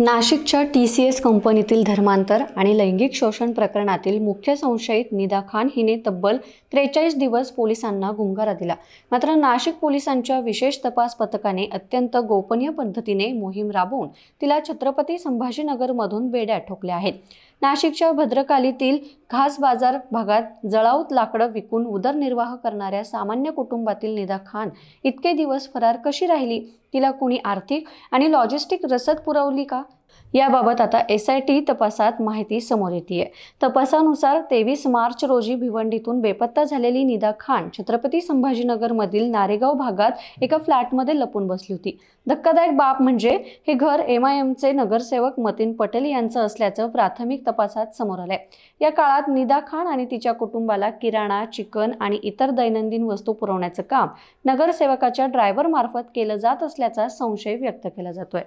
नाशिकच्या TCS कंपनीतील धर्मांतर आणि लैंगिक शोषण प्रकरणातील मुख्य संशयित निदा खान हिने तब्बल 43 दिवस पोलिसांना गुंगारा दिला। मात्र नाशिक पोलिसांच्या विशेष तपास पथकाने अत्यंत गोपनीय पद्धतीने मोहीम राबवून तिला छत्रपती संभाजीनगरमधून बेड्या ठोकल्या आहेत। नाशिकच्या भद्रकालीतील घास बाजार भागात जळाऊत लाकडं विकून उदरनिर्वाह करणाऱ्या सामान्य कुटुंबातील निदा खान इतके दिवस फरार कशी राहिली? तिला कोणी आर्थिक आणि लॉजिस्टिक रसद पुरवली का? याबाबत आता SIT तपासात माहिती समोर येतेय। तपासानुसार 23 मार्च रोजी भिवंडीतून बेपत्ता झालेली निदा खान छत्रपती संभाजीनगरमधील नारेगाव भागात एका फ्लॅटमध्ये लपून बसली होती। धक्कादायक बाब म्हणजे हे घर MIMचे नगरसेवक मतीन पटेल यांचं असल्याचं प्राथमिक तपासात समोर आलंय। या काळात निदा खान आणि तिच्या कुटुंबाला किराणा, चिकन आणि इतर दैनंदिन वस्तू पुरवण्याचं काम नगरसेवकाच्या ड्रायव्हर मार्फत केलं जात असल्याचा संशय व्यक्त केला जातोय।